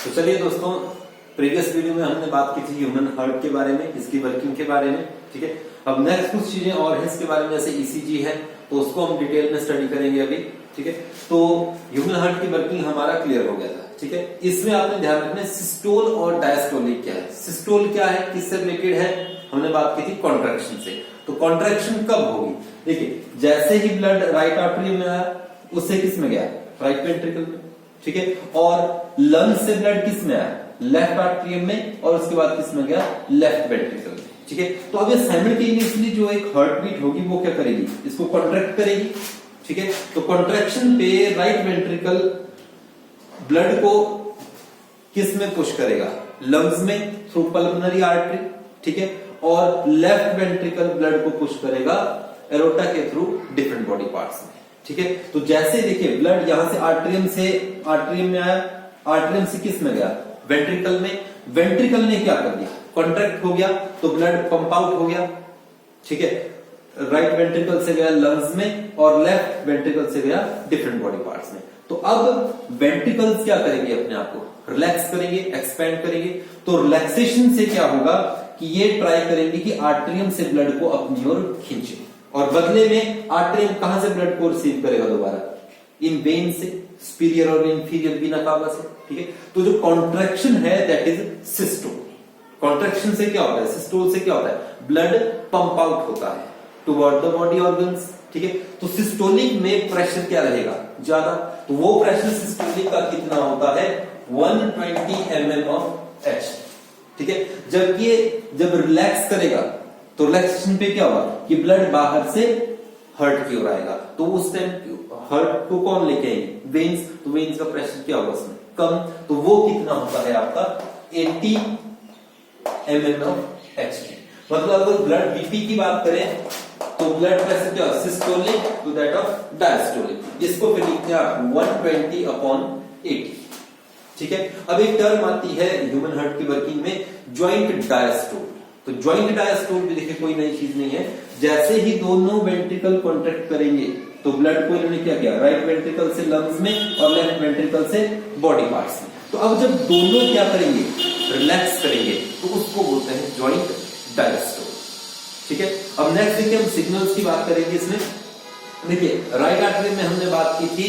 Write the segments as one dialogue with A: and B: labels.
A: तो चलिए दोस्तों, प्रीवियस वीडियो में हमने बात की थी ह्यूमन हार्ट के बारे में, इसकी वर्किंग के बारे में। ठीक है, अब नेक्स्ट कुछ चीजें और हैं इसके बारे में, जैसे ईसीजी है तो उसको हम डिटेल में स्टडी करेंगे अभी। ठीक है, तो ह्यूमन हार्ट की वर्किंग हमारा क्लियर हो गया था। ठीक है, इसमें आपने ध्यान रखना है सिस्टोल और डायस्टोलिक क्या है। सिस्टोल क्या है, किससे रिलेटेड है, हमने बात की थी कॉन्ट्रैक्शन से। तो कॉन्ट्रैक्शन कब होगी, देखिए जैसे ही ब्लड राइट आर्टरी में आया उससे किस में गया, राइट वेंट्रिकल में। ठीक है, और लंग से ब्लड किस में आया, लेफ्ट आर्टरियम में, और उसके बाद किस में गया, लेफ्ट वेंट्रिकल में। ठीक है, तो अब ये साइमल्टेनियसली जो एक हार्ट बीट होगी वो क्या करेगी, इसको कॉन्ट्रैक्ट करेगी। ठीक है, तो कॉन्ट्रैक्शन पे राइट वेंट्रिकल ब्लड को किस में पुश करेगा, लंग्स में थ्रू पल्मोनरी आर्टरी। ठीक है, और लेफ्ट वेंट्रिकल ब्लड को पुश करेगा एरोटा के थ्रू डिफरेंट बॉडी पार्ट्स में। ठीक है, तो जैसे देखिए ब्लड यहां से आर्टरियम में आया, आर्टरियम से किस में गया, वेंट्रिकल में। वेंट्रिकल ने क्या कर दिया, कॉन्ट्रैक्ट हो गया तो ब्लड पंप आउट हो गया। ठीक है, राइट वेंट्रिकल से गया लंग्स में और लेफ्ट वेंट्रिकल से गया डिफरेंट बॉडी पार्ट्स में। तो अब वेंट्रिकल्स क्या करेंगे, अपने आप को रिलैक्स करेंगे, एक्सपैंड करेंगे। तो रिलैक्सेशन से क्या होगा कि ये ट्राई करेंगे कि आर्टरियम से ब्लड को अपनी ओर खींचे, और बदले में आर्टरियम कहां से ब्लड को रिसीव करेगा दोबारा, इन वेन से, सुपीरियर और इंफीरियर वीना कावा से। ठीक है, तो जो कॉन्ट्रैक्शन है दैट इज सिस्टोल। कॉन्ट्रैक्शन से क्या होता है, सिस्टोल से क्या होता है, ब्लड पंप आउट होता है टुवर्ड द बॉडी ऑर्गन्स। ठीक है, तो सिस्टोलिक में प्रेशर क्या रहेगा, ज्यादा, तो वो प्रेशर सिस्टोलिक का कितना होता है, 120 mm of H। ठीक है, जब रिलैक्स करेगा तो रिलैक्सेशन पे क्या होगा कि ब्लड बाहर से हार्ट की ओर आएगा, तो उस टाइम हार्ट को कौन लेके आएंगे, वेन्स। तो वेन्स का प्रेशर क्या होगा उसमें, कम, तो वो कितना होता है आपका 80 mm of H। मतलब अगर ब्लड बीपी की बात करें तो ब्लड प्रेशर क्या, systolic to that of diastolic. इसको फिर लिखते हैं आप 120/80। ठीक है, अब एक टर्म आती है ह्यूमन हार्ट की वर्किंग में, ज्वाइंट डायस्टोल। तो ज्वाइंट डायस्टोल भी देखिए कोई नई चीज नहीं है, जैसे ही दोनों वेंट्रिकल कॉन्ट्रैक्ट करेंगे तो ब्लड को इन्होंने क्या किया, राइट वेंट्रिकल से लंग्स में और लेफ्ट वेंट्रिकल से बॉडी पार्ट्स में। तो अब जब दोनों क्या करेंगे, रिलैक्स करेंगे, तो उसको बोलते हैं ज्वाइंट डायस्टोल। ठीक है, अब नेक्स्ट देखिए हम सिग्नल्स की बात करेंगे इसमें। देखिए राइट आर्टरी में हमने बात की थी,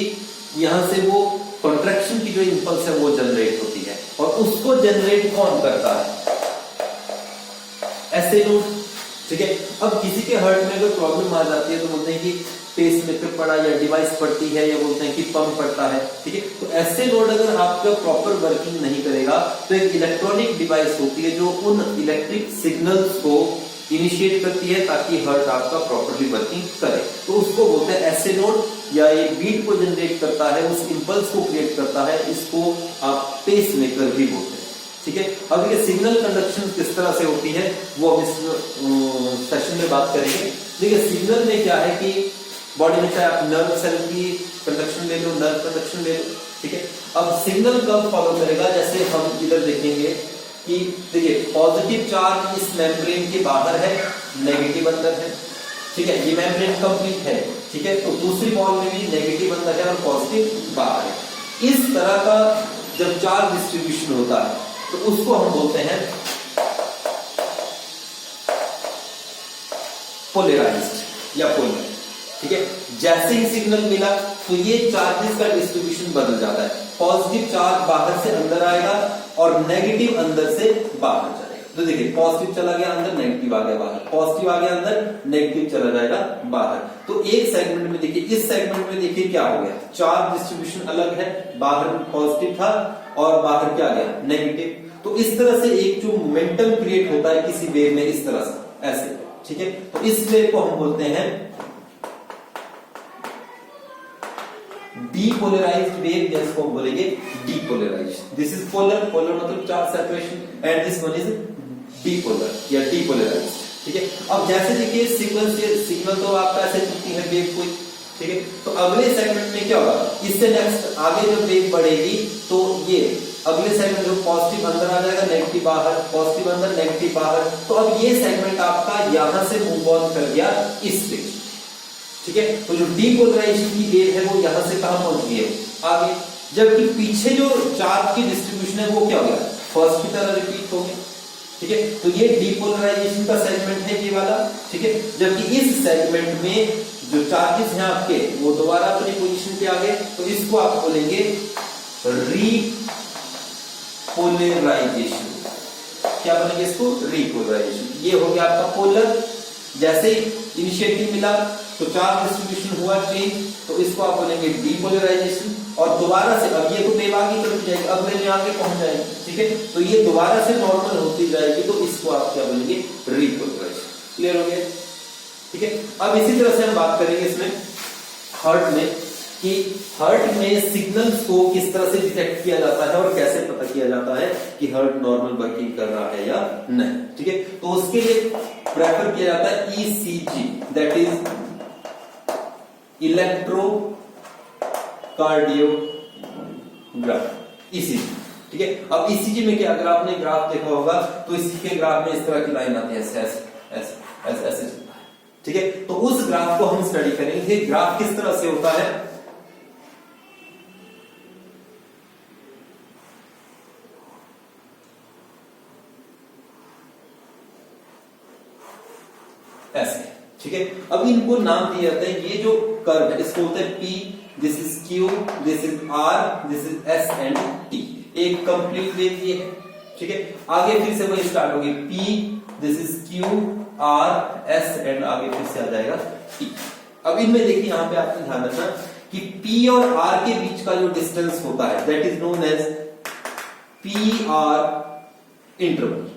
A: यहां से वो कॉन्ट्रैक्शन की जो इंपल्स है वो जनरेट होती है, और उसको जनरेट कौन करता है, ऐसे नोड। ठीक है, अब किसी के हार्ट में अगर प्रॉब्लम आ जाती है तो बोलते हैं कि पेस मेकर पड़ा या डिवाइस पड़ती है, या बोलते हैं कि पंप पड़ता है। ठीक है, तो ऐसे नोड अगर आपका प्रॉपर वर्किंग नहीं करेगा तो एक इलेक्ट्रॉनिक डिवाइस होती है जो उन इलेक्ट्रिक सिग्नल्स को इनिशिएट करती है ताकि हार्ट आपका प्रॉपर्ली वर्किंग करे, तो उसको बोलते हैं ऐसे नोड, या ये बीट को जनरेट करता है, उस इंपल्स को क्रिएट करता है, इसको आप पेस मेकर भी बोलते हैं। ठीक है, अब ये सिग्नल कंडक्शन किस तरह से होती है वो अब इस सेशन में बात करेंगे। देखिए सिग्नल में क्या है कि बॉडी में चाहे आप नर्व सेल की कंडक्शन ले लो, नर्व कंडक्शन ले लो। ठीक है, अब सिग्नल कब फॉलो करेगा, जैसे हम इधर देखेंगे कि देखिए पॉजिटिव चार्ज इस मेम्ब्रेन के बाहर है, नेगेटिव अंदर है। ठीक है, ये मेम्ब्रेन कंप्लीट है। ठीक है, तो दूसरी बॉल में भी नेगेटिव अंदर है और पॉजिटिव बाहर है। इस तरह का जब चार्ज डिस्ट्रीब्यूशन होता है तो उसको हम बोलते हैं पोलराइज्ड या पोलर। ठीक है, जैसे ही सिग्नल मिला तो ये चार्जेस का डिस्ट्रीब्यूशन बदल जाता है, पॉजिटिव चार्ज बाहर से अंदर आएगा और नेगेटिव अंदर से बाहर जाएगा। तो देखिए पॉजिटिव चला गया अंदर, नेगेटिव आ गया बाहर, पॉजिटिव आ गया अंदर, नेगेटिव चला जाएगा बाहर। तो एक सेगमेंट में देखिए, इस सेगमेंट में देखिए क्या हो गया, चार्ज डिस्ट्रीब्यूशन अलग है, बाहर पॉजिटिव था और बाहर क्या आ गया, नेगेटिव। तो इस तरह से एक जो मोमेंटम क्रिएट होता है किसी वेव में, इस तरह से ऐसे। ठीक है, तो इस वेव को हम बोलते हैं डीपोलराइज्ड वेव, जिसको बोलेंगे depolarized. This is polar, polar मतलब charge separation, and this one is depolar या डीपोलराइज्ड। ठीक है, अब जैसे देखिए सिग्नल तो आपका ऐसे चलती है वेव कोई। ठीक है, तो अगले सेगमेंट में क्या होगा, इससे नेक्स्ट आगे जब वेव बढ़ेगी तो ये अगले सेगमेंट जो पॉजिटिव अंदर आ जाएगा, नेगेटिव बाहर, पॉजिटिव अंदर, नेगेटिव बाहर। तो अब ये सेगमेंट आपका यहां से मूव ऑन कर गया इस पे। ठीक है, तो जो डीपोलराइजेशन की वेव है वो यहां से कहां पहुंच गई है, आगे। जबकि पीछे जो चार्ज की डिस्ट्रीब्यूशन है वो क्या हो गया, फर्स्ट की तरह रिपीट हो गया। ठीक है, तो ये डीपोलराइजेशन का सेगमेंट है ये वाला। ठीक है, जबकि इस सेगमेंट में जो चार्जेस हैं आपके वो दोबारा अपनी पोजीशन पे आ गए, तो इसको आप बोलेंगे रीपोलराइजेशन। क्या बोलेंगे इसको, रीपोलराइजेशन। ये हो गया आपका पोलर, जैसे ही इनिशिएटिव मिला तो चार्ज डिस्ट्रीब्यूशन हुआ चेंज, तो इसको आप बोलेंगे डीपोलराइजेशन। और दोबारा से अब ये तो वेव आगे चल जाएगी, अगले में आगे पहुंच जाएगी। ठीक है, तो ये दोबारा से नॉर्मल होती जाएगी, तो इसको आप क्या बोलेंगे, रीपोलराइजेशन। क्लियर हो गया। ठीक है, अब इसी तरह से हम बात करेंगे इसमें हार्ट में, कि हार्ट में सिग्नल्स को किस तरह से डिटेक्ट किया जाता है और कैसे पता किया जाता है कि हार्ट नॉर्मल वर्किंग कर रहा है या नहीं। ठीक है, तो उसके लिए प्रेफर किया जाता है ECG, that is electro cardiograph, ECG. ठीक है, अब ईसीजी में क्या, अगर आपने ग्राफ देखा होगा तो इसी के ग्राफ में इस तरह की लाइन आती है, ऐसे ऐसे ऐसे चलता है। ठीक है, तो उस ग्राफ को हम स्टडी करेंगे। ग्राफ किस तरह से होता है, ऐसे। ठीक है, अब इनको नाम दिए जाते हैं, ये जो कर्व है इसको बोलते हैं P, this is Q, this is R, this is S and T. एक कंप्लीट वेव ये है। ठीक है, आगे फिर से वही स्टार्ट होगी, P, this is Q, R, S and आगे फिर से आ जाएगा टी। अब इनमें देखिए, यहां पे आपको ध्यान रखना कि पी और आर के बीच का जो डिस्टेंस होता है that is known as P R interval.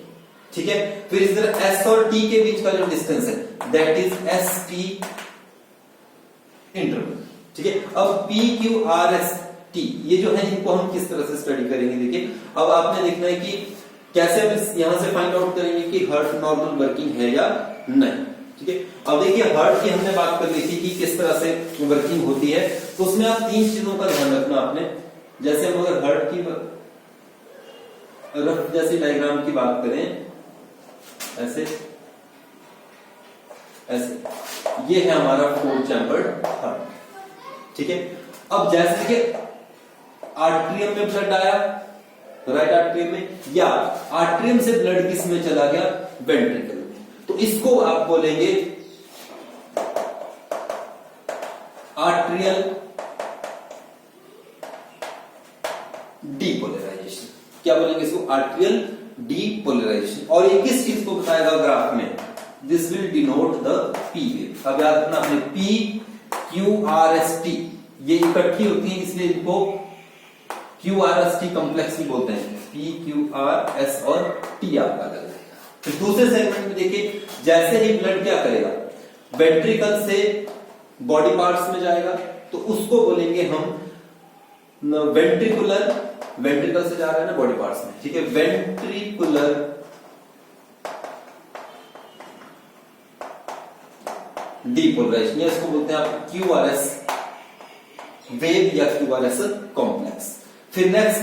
A: ठीक है, फिर इस तरह एस और टी के बीच का जो डिस्टेंस है that is S T interval. ठीक है, अब P Q R S T ये जो है इनको हम किस तरह से स्टडी करेंगे। देखिए, अब आपने देखना है कि कैसे हम यहां से फाइंड आउट करेंगे कि हार्ट नॉर्मल वर्किंग है या नहीं। ठीक है, अब देखिए हार्ट की हमने बात कर ली थी कि किस तरह से वर्किंग होती है, तो उसमें आप तीन चीजों का ध्यान रखना आपने। जैसे हम अगर हार्ट की रफ जैसी डायग्राम की बात करें, ऐसे ऐसे, ये है हमारा 4 चैम्बर्ड हार्ट। ठीक है, अब जैसे कि आर्टरियम में ब्लड आया, राइट आर्टरियम में, या आर्टरियम से ब्लड किस में चला गया, वेंट्रिकल में, तो इसको आप बोलेंगे आर्टरियल डीपोलराइजेशन। क्या बोलेंगे इसको, आर्टरियल डीपोलराइजेशन। और ये किस चीज को बताएगा ग्राफ में, this will denote the P wave. अब याद रखना आपने, P Q R S T ये इकट्ठी होती है, इसलिए इनको Q R S T complex भी बोलते हैं। पी क्यू आर एस और टी आपका लग जाएगा। फिर दूसरे सेगमेंट में देखिए, जैसे ही ब्लड क्या करेगा, वेंट्रिकल से बॉडी पार्ट्स में जाएगा, तो उसको बोलेंगे हम वेंट्रिकुलर, वेंट्रिकल से जा रहा है ना बॉडी पार्ट्स में। ठीक है, वेंट्रिकुलर डीपोलराइजेशन, इसको बोलते हैं आप क्यू आर एस वेव या क्यू आर एस कॉम्प्लेक्स। फिर नेक्स्ट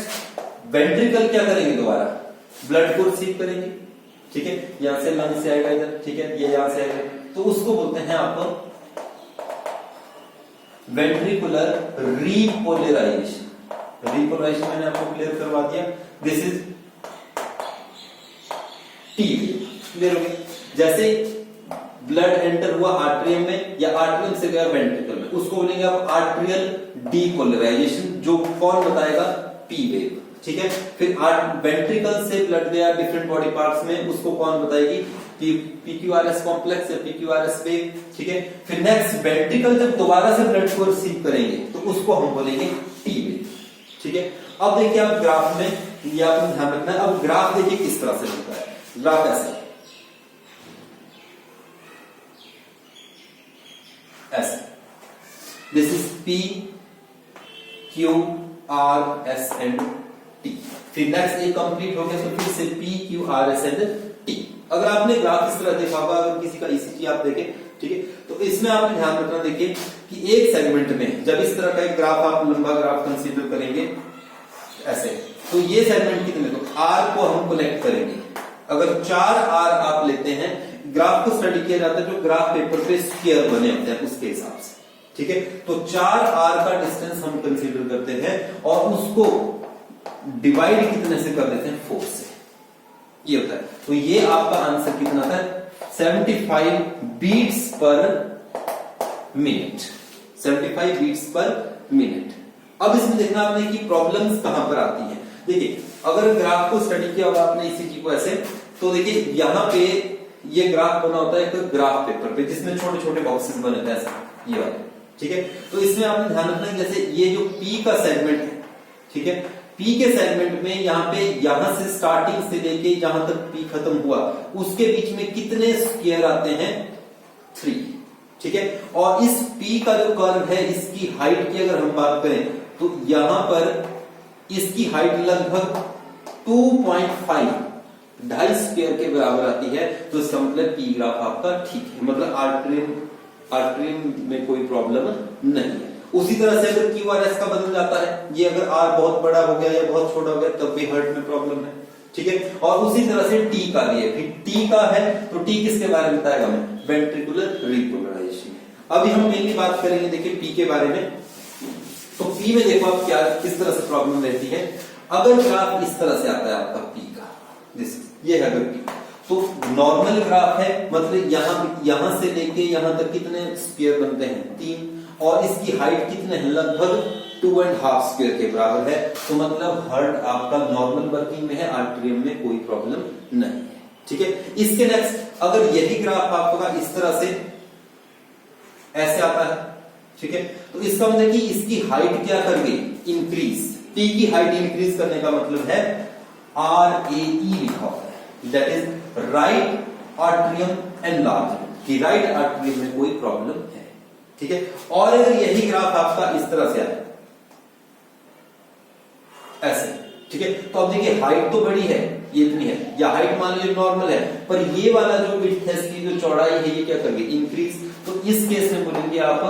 A: वेंट्रिकल क्या करेंगे, दोबारा ब्लड को रिसीव करेंगे। ठीक है, यहां से लंग से आएगा इधर, ठीक है, ये यहां से आएगा, तो उसको बोलते हैं आप वेंट्रिकुलर रीपोलराइजेशन। रीपोलराइजेशन मैंने आपको क्लियर करवा दिया, this is T wave. Clear हो गया। जैसे ब्लड एंटर हुआ आर्टरियम में या आर्टरियम से गया वेंट्रिकल में, उसको बोलेंगे आप आर्टरियल डीपोलराइजेशन, जो कौन बताएगा, पी वेव। ठीक है, फिर वेंट्रिकल से ब्लड गया डिफरेंट बॉडी पार्ट्स में, उसको कौन बताएगी, पीक्यूआरएस कॉम्प्लेक्स या पीक्यूआरएस वेव। ठीक है, फिर नेक्स्ट वेंट्रिकल जब दोबारा से ब्लड को रिसीव करेंगे तो उसको हम बोलेंगे टी वेव। ठीक है, अब देखिए आप ग्राफ में, ये आपको ध्यान रखना है। अब ग्राफ देखिए किस तरह से होता है, ग्राफ ऐसे ऐसे, this is P Q R S and T. फिर नेक्स्ट ये कंप्लीट हो गया, तो फिर से P Q R S and T. अगर आपने ग्राफ इस तरह देखा होगा, अगर किसी का ईसीजी आप देखें, ठीक है, तो इसमें आपने ध्यान रखना, देखिए कि एक सेगमेंट में जब इस तरह का एक ग्राफ, आप लंबा ग्राफ कंसीडर करेंगे ऐसे, तो ये सेगमेंट कितने, तो आर को हम कलेक्ट करेंगे। अगर 4 आर आप लेते हैं, ग्राफ को स्टडी किया जाता है जो ग्राफ पेपर पे स्क्वायर बने होते हैं उसके हिसाब से। ठीक है। तो 4r का डिस्टेंस हम कंसीडर करते हैं और उसको डिवाइड कितने से कर देते हैं, 4 से, ये होता है। तो ये आपका आंसर कितना था, 75 बीट्स पर मिनट, 75 बीट्स पर मिनट। अब इसमें देखना आपने कि प्रॉब्लम्स कहां पर आती हैं। देखिए अगर ग्राफ को स्टडी किया होगा आपने ईसीजी को ऐसे, तो देखिए यहां पे ये ग्राफ बना होता है एक ग्राफ पेपर पे जिसमें छोटे छोटे बॉक्सेस बने होते हैं ऐसे, ये वाले, ठीक है। तो इसमें आपने ध्यान रखना है जैसे ये जो पी का सेगमेंट है, ठीक है, पी के सेगमेंट में यहाँ पे यहां से स्टार्टिंग से लेके जहां तक पी खत्म हुआ उसके बीच में कितने स्क्वायर आते हैं, 3, ठीक है। और इस पी का जो कर्व है इसकी हाइट की अगर हम बात करें तो यहां पर इसकी हाइट लगभग 2.5 2.5 स्क्वायर के बराबर आती है। तो इसका मतलब पी ग्राफ आपका ठीक है, मतलब आर्टरियम में कोई प्रॉब्लम नहीं है। उसी तरह से अगर क्यू आर एस का बदल जाता है, ये अगर आर बहुत बड़ा हो गया या बहुत छोटा हो गया तब भी हार्ट में प्रॉब्लम है, ठीक है। और उसी तरह से टी का भी है, फिर टी का है तो टी किसके बारे में बताएगा हमें, वेंट्रिकुलर रिपोलराइजेशन। अभी हम मेनली बात करेंगे देखिए पी के बारे में। तो पी में देखो आप क्या किस तरह से प्रॉब्लम रहती है। अगर ग्राफ इस तरह से आता है आपका पी का, ये है अगर पी, तो नॉर्मल ग्राफ है, मतलब यहां से लेके यहां तक कितने स्क्वायर बनते हैं, 3, और इसकी हाइट कितने हैं, लगभग 2.5 स्क्वायर के बराबर है। तो मतलब हार्ट आपका नॉर्मल वर्किंग में है, आर्टरियम में कोई प्रॉब्लम नहीं है, ठीक है। इसके नेक्स्ट अगर यही ग्राफ आपका इस तरह से ऐसे आता है, ठीक है, तो इसका मतलब कि इसकी हाइट क्या कर गई, इंक्रीज। पी की हाइट इंक्रीज करने का मतलब है RAE लिखा हुआ है, that is right atrium enlargement, कि राइट आर्टरियम में कोई प्रॉब्लम है, ठीक है। और अगर यही ग्राफ आपका इस तरह से आए ऐसे, ठीक है, तो अब देखिए हाइट तो बड़ी है, ये इतनी है, या हाइट मान लीजिए नॉर्मल है, पर ये वाला जो विड्थ है, इसकी जो चौड़ाई है, ये क्या कर गई, इंक्रीज। तो इस केस में बोलेंगे आप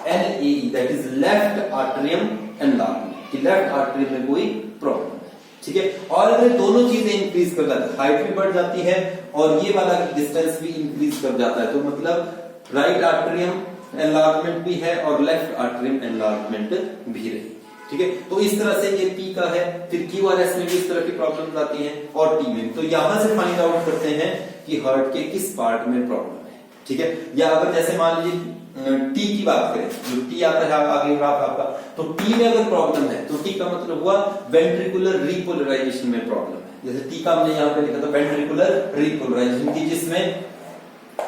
A: LAE, that is left atrium enlargement, कि लेफ्ट आर्टरियम में कोई प्रॉब्लम है, ठीक है। और अगर दोनों चीजें इंक्रीज कर जाती है, हाइट भी बढ़ जाती है और ये वाला डिस्टेंस भी इंक्रीज कर जाता है, तो मतलब राइट आर्टरियम एनलार्जमेंट भी है और लेफ्ट आर्टरियम एनलार्जमेंट भी रही, ठीक है। तो इस तरह से ये पी का है। फिर क्यूआरएस में भी इस तरह की प्रॉब्लम्स आती हैं और टी में। तो यहां से फाइंड आउट करते हैं कि हार्ट के किस पार्ट में प्रॉब्लम है, ठीक है। या अगर जैसे मान लीजिए टी की बात करें, जो टी आता है आगे ग्राफ आपका, तो टी में अगर प्रॉब्लम है तो टी का मतलब हुआ वेंट्रिकुलर रिपोलराइजेशन में प्रॉब्लम है। जैसे टी का हमने यहां पे लिखा था वेंट्रिकुलर रिपोलराइजेशन, की जिसमें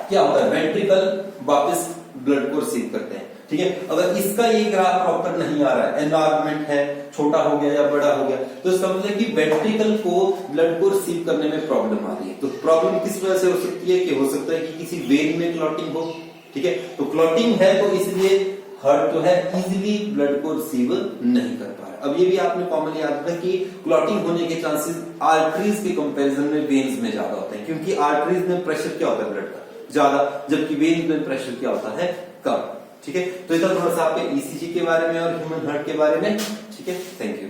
A: क्या होता है, वेंट्रिकल वापस ब्लड को रिसीव करते हैं, ठीक है। अगर इसका ये ग्राफ प्रॉपर नहीं आ रहा है, एनलार्जमेंट है, छोटा हो गया या बड़ा हो गया, तो इसका मतलब कि वेंट्रिकल को ब्लड को रिसीव करने में प्रॉब्लम आ रही है। तो प्रॉब्लम किस वजह से हो सकती है, कि हो सकता है कि किसी वेन में क्लॉटिंग हो, ठीक है। तो क्लॉटिंग है तो इसलिए हार्ट जो है इजीली ब्लड को रिसीव नहीं कर पा रहा। अब ये भी आपने कॉमन याद रखना कि क्लॉटिंग होने के चांसेस आर्टरीज के कंपैरिजन में वेन्स में ज्यादा होते हैं, क्योंकि आर्टरीज में प्रेशर क्या होता है ब्लड का ज्यादा, जबकि वेन्स में प्रेशर क्या होता है कम, ठीक है। तो इतना थोड़ा सा आपके ईसीजी के बारे में और ह्यूमन हार्ट के बारे में, ठीक है। Thank you.